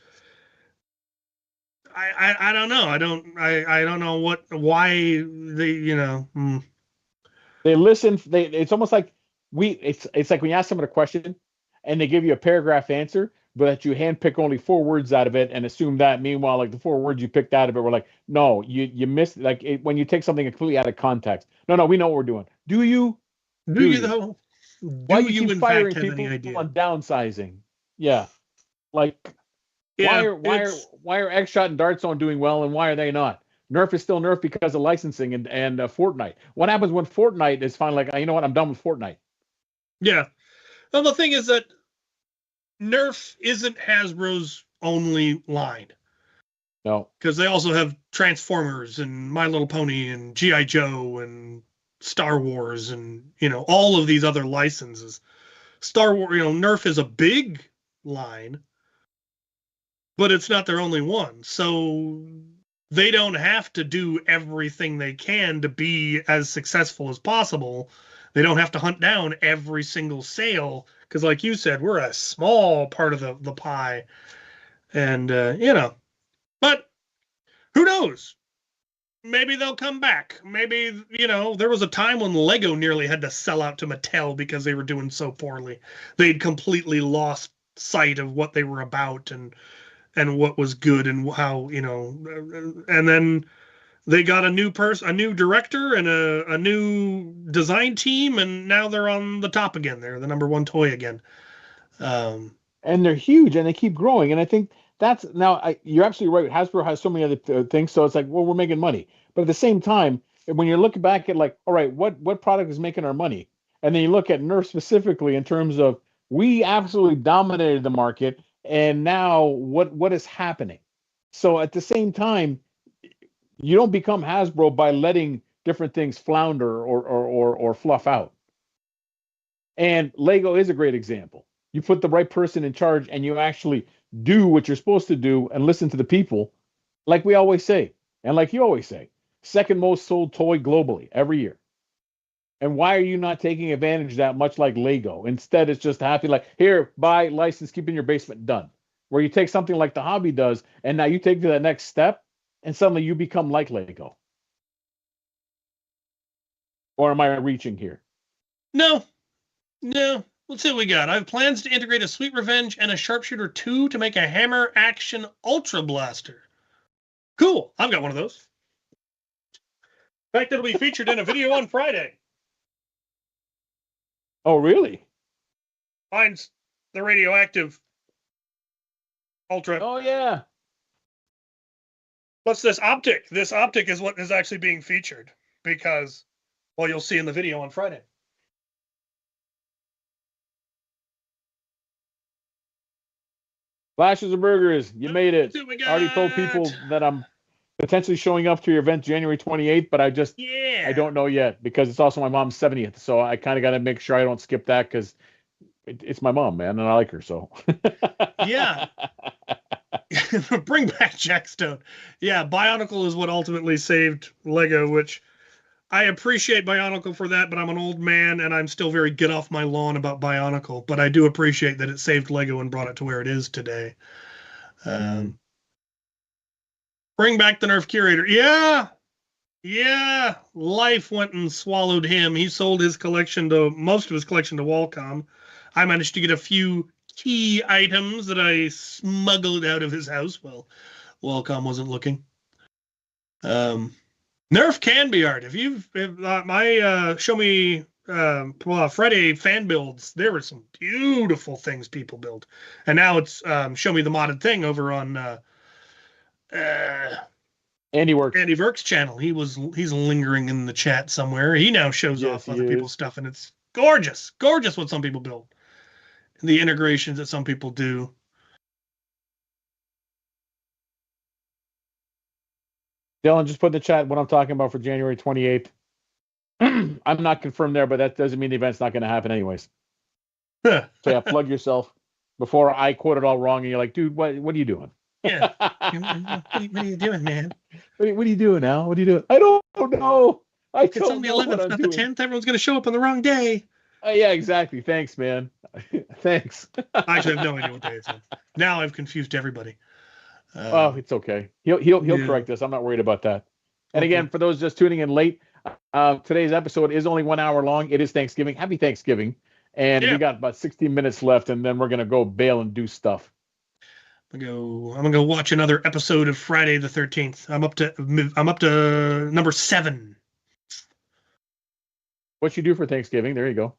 I don't know. I don't know why they They listen. It's almost like it's like when you ask someone a question and they give you a paragraph answer, but that you handpick only 4 words out of it and assume that. Meanwhile, the 4 words you picked out of it were no, you missed. When you take something completely out of context. No, we know what we're doing. Do you? Do you though? Why do you keep firing people on downsizing? Yeah, why are X-Shot and Dart Zone doing well, and why are they not? Nerf is still Nerf because of licensing and Fortnite. What happens when Fortnite is finally you know what? I'm done with Fortnite. Yeah. Well, the thing is that Nerf isn't Hasbro's only line. No. Because they also have Transformers and My Little Pony and G.I. Joe and Star Wars and, all of these other licenses. Star Wars, Nerf is a big line, but it's not their only one. So they don't have to do everything they can to be as successful as possible. They don't have to hunt down every single sale because, like you said, we're a small part of the pie. And, but who knows? Maybe they'll come back. Maybe, there was a time when Lego nearly had to sell out to Mattel because they were doing so poorly. They'd completely lost sight of what they were about and what was good and how, and then they got a new director and a new design team, and now they're on the top again. They're the number one toy again. And they're huge and they keep growing. And I think you're absolutely right. Hasbro has so many other things. So it's like, well, we're making money. But at the same time, when you look back at like, all right, what product is making our money? And then you look at Nerf specifically in terms of we absolutely dominated the market. And now what is happening? So at the same time, you don't become Hasbro by letting different things flounder or fluff out. And Lego is a great example. You put the right person in charge and you actually do what you're supposed to do and listen to the people, like we always say, and like you always say, second most sold toy globally every year. And why are you not taking advantage of that, much like Lego? Instead, it's just happy, like, here, buy, license, keep in your basement, done. Where you take something like the hobby does, and now you take to that next step, and suddenly you become like Lego. Or am I reaching here? No. Let's see what we got. I have plans to integrate a Sweet Revenge and a Sharpshooter 2 to make a Hammer Action Ultra Blaster. Cool. I've got one of those. In fact, it'll be featured in a video on Friday. Oh, really? Mine's the radioactive Ultra. Oh, yeah. What's this optic? This optic is what is actually being featured because, well, you'll see in the video on Friday. Flashes and burgers, you made it. I already told people that I'm potentially showing up to your event January 28th, but I don't know yet because it's also my mom's 70th. So I kind of got to make sure I don't skip that because it's my mom, man, and I like her. So yeah. Bring back Jack Stone. Yeah, Bionicle is what ultimately saved Lego, which I appreciate Bionicle for that, but I'm an old man and I'm still very get off my lawn about Bionicle. But I do appreciate that it saved Lego and brought it to where it is today. Bring back the Nerf Curator. Yeah. Life went and swallowed him. He sold most of his collection to Wacom. I managed to get a few key items that I smuggled out of his house. Well, Wacom wasn't looking. Nerf can be art. Show me Friday fan builds, there were some beautiful things people build, and now it's show me the modded thing over on Andy Works channel. He's lingering in the chat somewhere. He now shows off other people's stuff, and it's gorgeous what some people build, and the integrations that some people do. Dylan, just put in the chat what I'm talking about for January 28th. I'm not confirmed there, but that doesn't mean the event's not going to happen anyways. So yeah, plug yourself before I quote it all wrong and you're like, dude, what are you doing? Yeah. What are you doing, man? What are you doing now? What are you doing? I don't know. It's on the 11th, not the 10th. Everyone's going to show up on the wrong day. Yeah, exactly. Thanks, man. Thanks. I actually have no idea what day it's on. Now I've confused everybody. It's okay. He'll correct us. I'm not worried about that. And again, for those just tuning in late, today's episode is only 1 hour long. It is Thanksgiving. Happy Thanksgiving. And we got about 16 minutes left, and then we're gonna go bail and do stuff. I'm gonna go watch another episode of Friday the 13th. I'm up to number 7. What you do for Thanksgiving? There you go.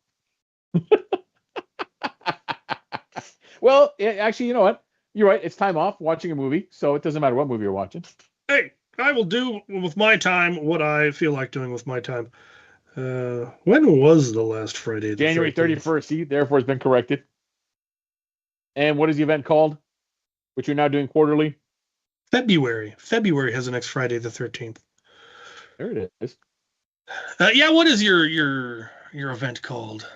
Well, actually, you know what? You're right. It's time off watching a movie, so it doesn't matter what movie you're watching. Hey, I will do with my time what I feel like doing with my time. When was the last Friday? January 31st. See, therefore, it's been corrected. And what is the event called, which you're now doing quarterly? February. February has the next Friday the 13th. There it is. Yeah, what is your event called?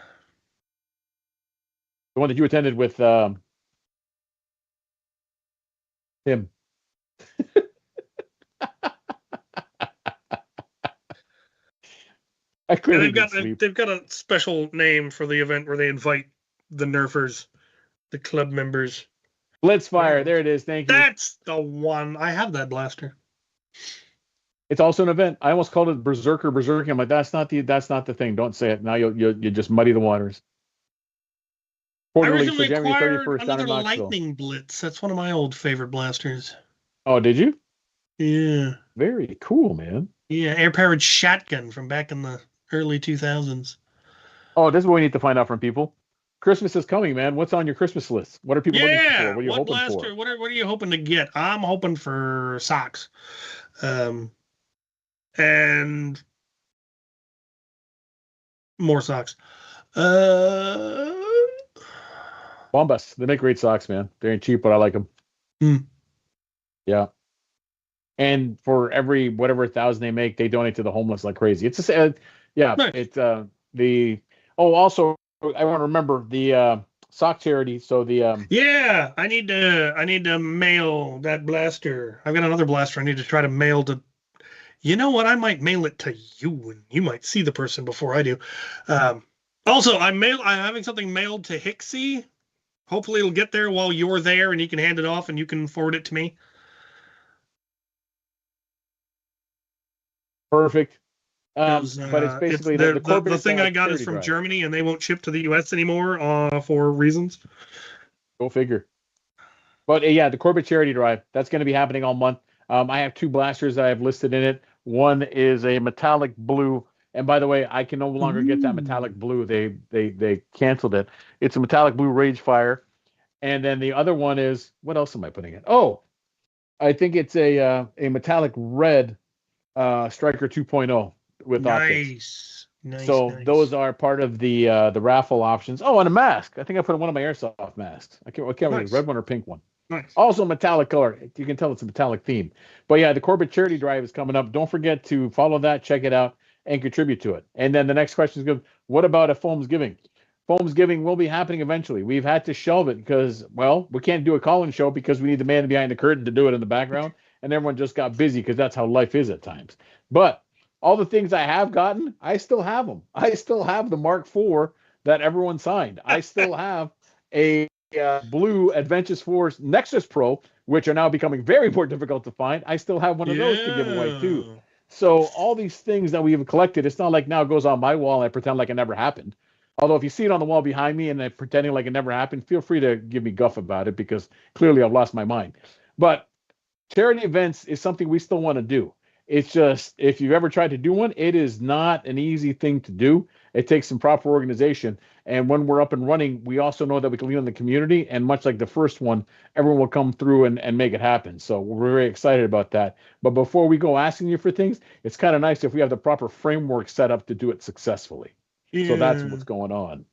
The one that you attended with him. I Yeah, clearly did sleep. they've got a special name for the event where they invite the nerfers, the club members. Blitzfire. There it is. Thank you. That's the one. I have that blaster. It's also an event. I almost called it Berserker. I'm like, that's not the thing. Don't say it. Now you just muddy the waters. I recently acquired another Lightning Blitz. That's one of my old favorite blasters. Oh, did you? Yeah. Very cool, man. Yeah, air-powered shotgun from back in the early 2000s. Oh, this is what we need to find out from people. Christmas is coming, man. What's on your Christmas list? What are people looking for? What are you hoping for? What are you hoping to get? I'm hoping for socks. And more socks. Bombas. They make great socks, man. They ain't cheap, but I like them. Yeah. And for every whatever 1,000 they make, they donate to the homeless like crazy. It's a nice. It's also I want to remember the sock charity. So the I need to mail that blaster. I've got another blaster I need to try to mail to. You know what? I might mail it to you, and you might see the person before I do. Also, I'm having something mailed to Hixie. Hopefully, it'll get there while you're there, and you can hand it off, and you can forward it to me. Perfect. But it's basically the thing I got is from Germany, and they won't ship to the U.S. anymore for reasons. Go figure. But yeah, the Corbett charity drive, that's going to be happening all month. I have 2 blasters that I have listed in it. One is a metallic blue, and by the way, I can no longer get that metallic blue. They canceled it. It's a metallic blue Ragefire, and then the other one is, what else am I putting in? Oh, I think it's a metallic red Striker 2.0 with optics. Nice. Those are part of the raffle options. Oh, and a mask. I think I put in one of my airsoft masks. I can't remember, red one or pink one. Nice. Also metallic color. You can tell it's a metallic theme. But yeah, the Corbett charity drive is coming up. Don't forget to follow that, check it out, and contribute to it. And then the next question is good. What about a Foam's Giving? Foam's Giving will be happening eventually. We've had to shelve it because, well, we can't do a call-in show because we need the man behind the curtain to do it in the background. And everyone just got busy because that's how life is at times. But all the things I have gotten, I still have them. I still have the Mark IV that everyone signed. I still have a blue Adventures Force Nexus Pro, which are now becoming very more difficult to find. I still have one of those to give away too. So all these things that we have collected, it's not like now it goes on my wall and I pretend like it never happened. Although if you see it on the wall behind me and I'm pretending like it never happened, feel free to give me guff about it because clearly I've lost my mind. But charity events is something we still want to do. It's just, if you've ever tried to do one, it is not an easy thing to do. It takes some proper organization. And when we're up and running, we also know that we can lean on the community. And much like the first one, everyone will come through and make it happen. So we're very excited about that. But before we go asking you for things, it's kind of nice if we have the proper framework set up to do it successfully. Yeah. So that's what's going on.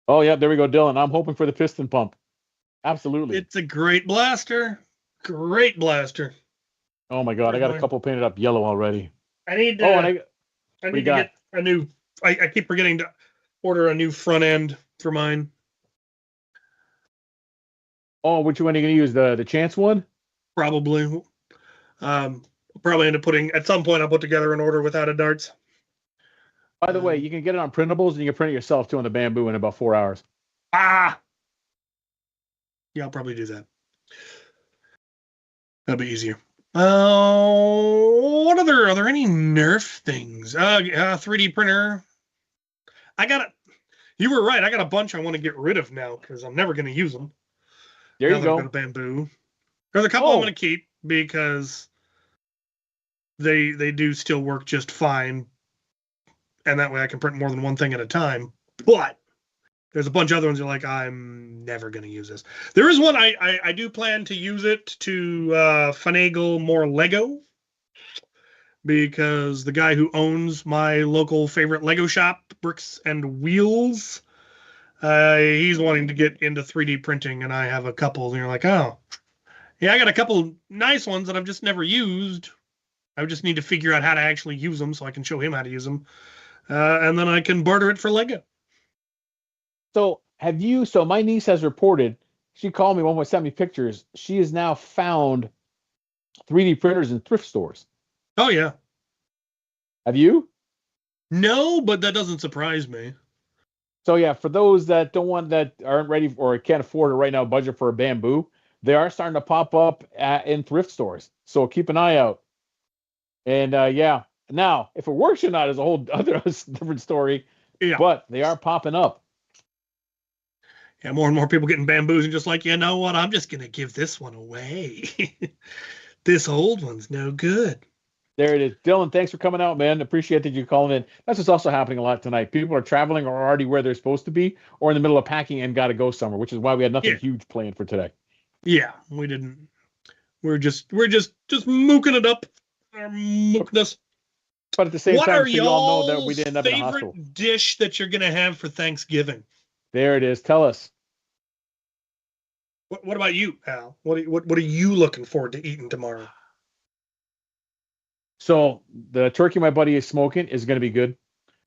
Oh, yeah, there we go, Dylan. I'm hoping for the piston pump. Absolutely. It's a great blaster. Great blaster. Oh my God, I got a couple painted up yellow already. I need to get a new. I keep forgetting to order a new front end for mine. Oh, which one are you gonna use? The Chance one? Probably. Probably end up putting at some point. I'll put together an order without a darts. By the way, you can get it on printables and you can print it yourself too on the Bamboo in about 4 hours. Yeah, I'll probably do that. That'll be easier. What other? Are there any Nerf things? 3D printer. You were right. I got a bunch I want to get rid of now because I'm never going to use them. There you go. Bamboo. There's a couple I'm going to keep because they do still work just fine, and that way I can print more than one thing at a time. But there's a bunch of other ones you're like, I'm never going to use this. There is one I do plan to use it to finagle more Lego, because the guy who owns my local favorite Lego shop, Bricks and Wheels, he's wanting to get into 3D printing, and I have a couple. And you're like, oh, yeah, I got a couple nice ones that I've just never used. I just need to figure out how to actually use them so I can show him how to use them. And then I can barter it for Lego. So have you? So my niece has reported. She called me one point sent me pictures. She has now found 3D printers in thrift stores. Oh yeah. Have you? No, but that doesn't surprise me. So yeah, for those that don't want that aren't ready or can't afford it right now, budget for a bamboo, they are starting to pop up in thrift stores. So keep an eye out. And yeah, now if it works or not is a whole other different story. Yeah. But they are popping up. Yeah, more and more people getting bamboos and just like, you know what? I'm just gonna give this one away. This old one's no good. There it is. Dylan, thanks for coming out, man. Appreciate that you calling in. That's what's also happening a lot tonight. People are traveling or already where they're supposed to be or in the middle of packing and got to go somewhere, which is why we had nothing Yeah. huge planned for today. Yeah, we didn't. We're just mooking it up. Our mookness. But at the same What time, are so you all know that we y'all's didn't end up in a hospital. favorite dish that you're gonna have for Thanksgiving? There it is. Tell us. What about you, Al? What are you looking forward to eating tomorrow? So the turkey my buddy is smoking is going to be good.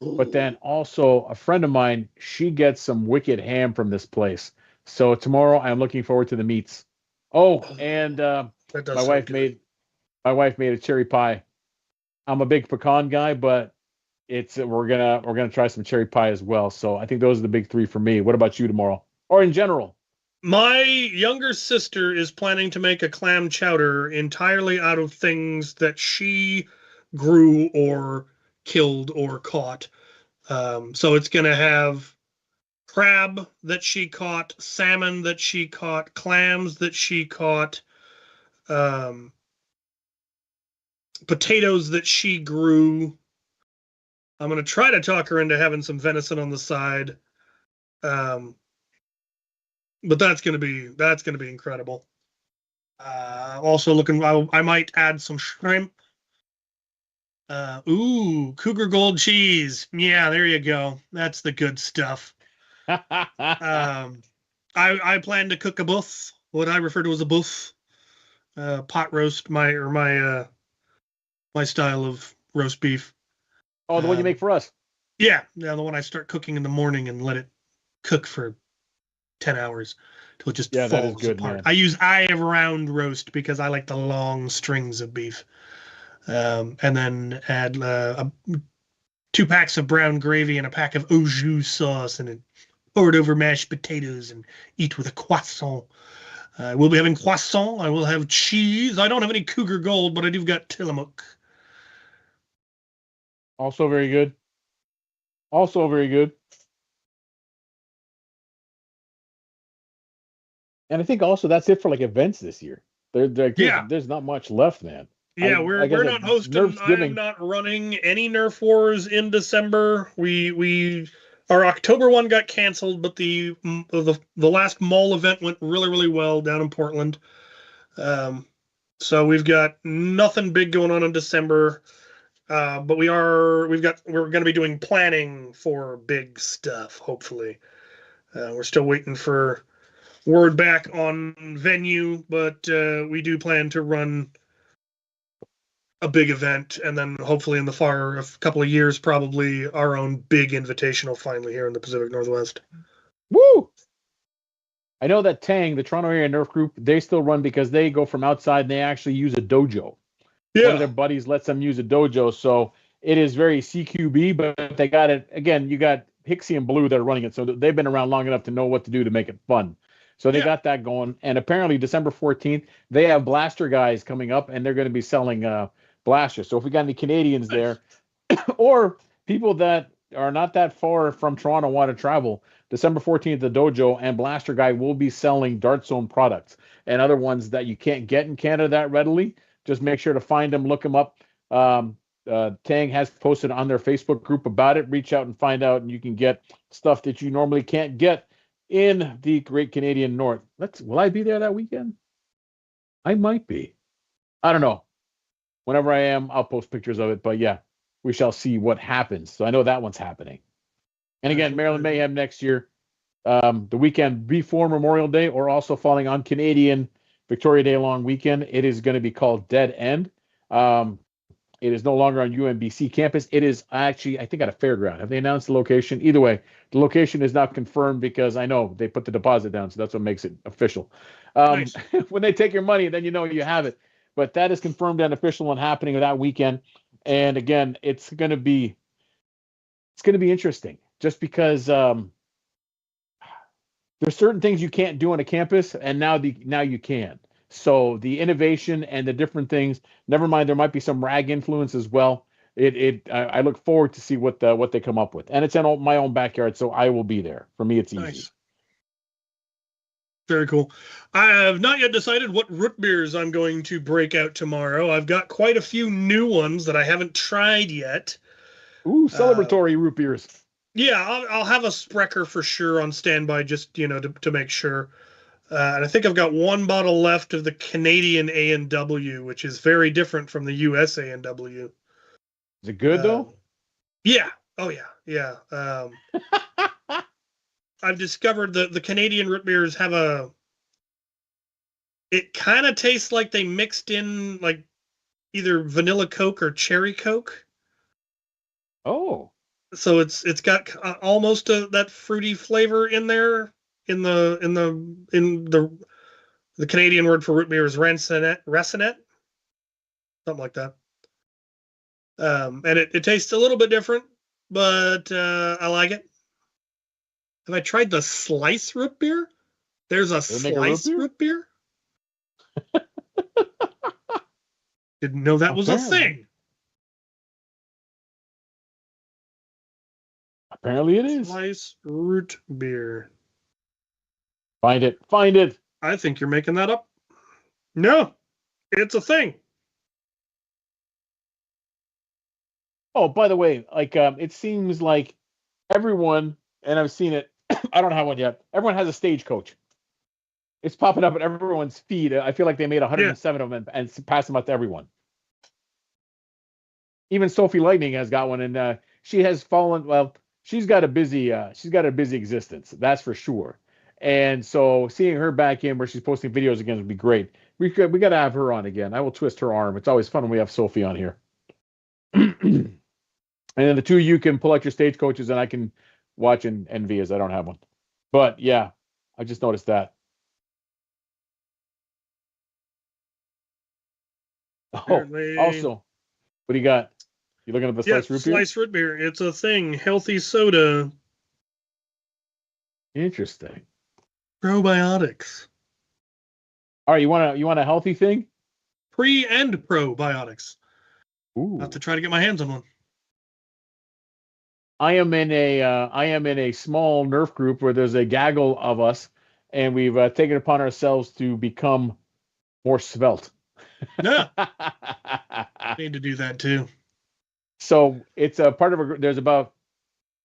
But then also a friend of mine, she gets some wicked ham from this place. So tomorrow I'm looking forward to the meats. Oh, and my wife made a cherry pie. I'm a big pecan guy, but we're gonna try some cherry pie as well. So I think those are the big three for me. What about you tomorrow, or in general? My younger sister is planning to make a clam chowder entirely out of things that she grew or killed or caught. So it's going to have crab that she caught, salmon that she caught, clams that she caught, potatoes that she grew. I'm going to try to talk her into having some venison on the side. But that's gonna be incredible. Also looking, I might add some shrimp. Cougar Gold cheese. Yeah, there you go. That's the good stuff. I plan to cook a buff, what I refer to as a buff, pot roast, my style of roast beef. Oh, the one you make for us. Yeah, the one I start cooking in the morning and let it cook for 10 hours till it just falls good, apart. Man. I use eye of round roast because I like the long strings of beef. And then add 2 packs of brown gravy and a pack of au jus sauce and then pour it over mashed potatoes and eat with a croissant. I will be having croissant. I will have cheese. I don't have any Cougar Gold, but I do got Tillamook. Also very good. Also very good. And I think also that's it for like events this year. There's not much left, man. Yeah, we're not hosting. I'm not running any Nerf Wars in December. Our October one got canceled, but the last mall event went really well down in Portland. So we've got nothing big going on in December. But we're going to be doing planning for big stuff. Hopefully, we're still waiting for word back on venue, but we do plan to run a big event, and then hopefully in a couple of years, probably our own big invitational finally here in the Pacific Northwest. Woo! I know that Tang, the Toronto area Nerf group, they still run because they go from outside and they actually use a dojo. Yeah. One of their buddies lets them use a dojo, so it is very CQB, but they got it, again, you got Hixie and Blue that are running it, so they've been around long enough to know what to do to make it fun. So they got that going, and apparently December 14th, they have blaster guys coming up, and they're going to be selling blasters. So if we got any Canadians there, or people that are not that far from Toronto want to travel, December 14th, the dojo and blaster guy will be selling Dart Zone products and other ones that you can't get in Canada that readily. Just make sure to find them, look them up. Tang has posted on their Facebook group about it. Reach out and find out, and you can get stuff that you normally can't get in the Great Canadian North. Will I be there that weekend? I might be. I don't know. Whenever I am, I'll post pictures of it. But yeah, we shall see what happens. So I know that one's happening. And again, Maryland Mayhem next year, the weekend before Memorial Day, or also falling on Canadian Victoria Day long weekend. It is going to be called Dead End. It is no longer on UMBC campus. It is actually, I think, at a fairground. Have they announced the location? Either way, the location is not confirmed because I know they put the deposit down, so that's what makes it official. Nice. When they take your money, then you know you have it. But that is confirmed and official and happening that weekend. And again, it's going to be interesting just because there's certain things you can't do on a campus, and now you can. So the innovation and the different things. Never mind, there might be some rag influence as well. I look forward to see what they come up with, and it's in my own backyard, so I will be there. For me, it's easy. Nice. Very cool. I have not yet decided what root beers I'm going to break out tomorrow. I've got quite a few new ones that I haven't tried yet. Ooh, celebratory root beers. Yeah, I'll have a Sprecher for sure on standby, just to make sure. And I think I've got one bottle left of the Canadian A&W, which is very different from the US A&W. Is it good though? Yeah. Oh yeah. I've discovered the Canadian root beers have it kind of tastes like they mixed in like either vanilla Coke or cherry Coke. Oh. So it's got almost that fruity flavor in there. In the Canadian word for root beer is rancinet, something like that. And it tastes a little bit different, but I like it. Have I tried the slice root beer? There's a slice root beer? Didn't know that was a thing. Apparently it is. Slice root beer. Find it. I think you're making that up. No, it's a thing. Oh, by the way, it seems like everyone, and I've seen it, I don't have one yet. Everyone has a Stagecoach. It's popping up at everyone's feed. I feel like they made 107 of them and passed them out to everyone. Even Sophie Lightning has got one, and she has fallen. Well, she's got a busy existence. That's for sure. And so seeing her back in where she's posting videos again would be great. We got to have her on again. I will twist her arm. It's always fun when we have Sophie on here. And then the two of you can pull out your Stagecoaches, and I can watch and envy as I don't have one. But yeah, I just noticed that. Apparently, also, what do you got? You looking at the sliced root beer? Sliced root beer. It's a thing. Healthy soda. Interesting. Probiotics. All right, you want a healthy thing? Pre and probiotics. Ooh. I'll have to try to get my hands on one. I am in a small Nerf group where there's a gaggle of us, and we've taken it upon ourselves to become more svelte. Yeah. I need to do that too. So it's a part of a. There's about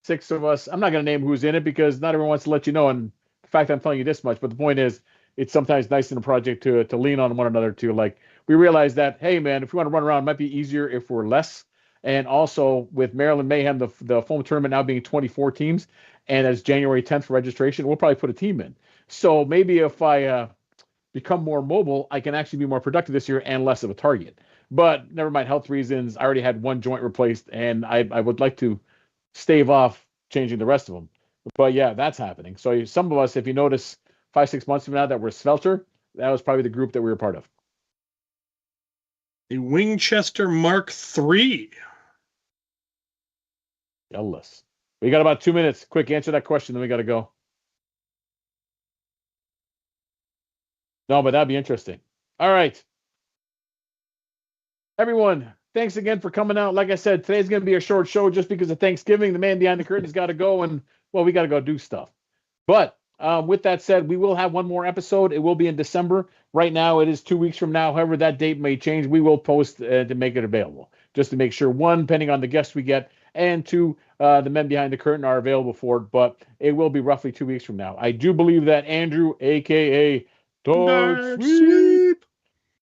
6 of us. I'm not going to name who's in it because not everyone wants to let you know. And in fact, I'm telling you this much. But the point is, it's sometimes nice in a project to lean on one another to. Like, we realize that, hey man, if we want to run around, it might be easier if we're less. And also with Maryland Mayhem, the foam tournament now being 24 teams, and as January 10th for registration, we'll probably put a team in. So maybe if I become more mobile, I can actually be more productive this year and less of a target. But never mind, health reasons. I already had one joint replaced, and I would like to stave off changing the rest of them. But yeah, that's happening. So some of us, if you notice 5-6 months from now that we're svelter, that was probably the group that we were part of. The Winchester Mark III. Jealous. We got about 2 minutes. Quick, answer that question, then we got to go. No, but that'd be interesting. All right. Everyone, thanks again for coming out. Like I said, today's going to be a short show just because of Thanksgiving. The man behind the curtain's got to go, and, well, we got to go do stuff. But with that said, we will have one more episode. It will be in December. Right now, it is 2 weeks from now. However, that date may change. We will post to make it available, just to make sure, one, depending on the guests we get, and two, the men behind the curtain are available for it. But it will be roughly 2 weeks from now. I do believe that Andrew, a.k.a. Dark Sweep,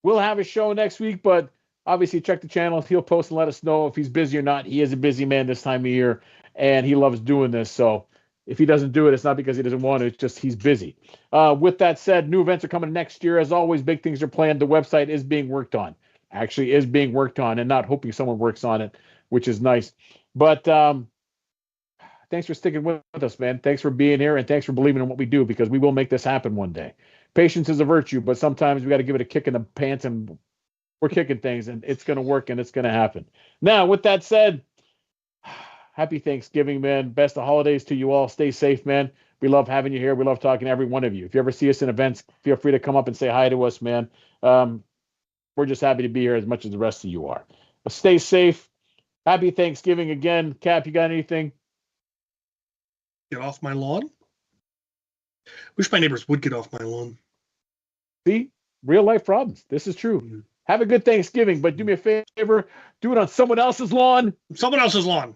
will have a show next week, but obviously check the channel. He'll post and let us know if he's busy or not. He is a busy man this time of year, and he loves doing this. So if he doesn't do it, it's not because he doesn't want to. It's just he's busy. With that said, new events are coming next year. As always, big things are planned. The website is being worked on. actually is being worked on and not hoping someone works on it, which is nice. But thanks for sticking with us, man. Thanks for being here, and thanks for believing in what we do, because we will make this happen one day. Patience is a virtue, but sometimes we got to give it a kick in the pants, and we're kicking things, and it's going to work, and it's going to happen. Now, with that said, happy Thanksgiving, man. Best of holidays to you all. Stay safe, man. We love having you here. We love talking to every one of you. If you ever see us in events, feel free to come up and say hi to us, man. We're just happy to be here as much as the rest of you are. But stay safe. Happy Thanksgiving again. Cap, you got anything? Get off my lawn? Wish my neighbors would get off my lawn. See? Real life problems. This is true. Have a good Thanksgiving, but do me a favor, do it on someone else's lawn. Someone else's lawn.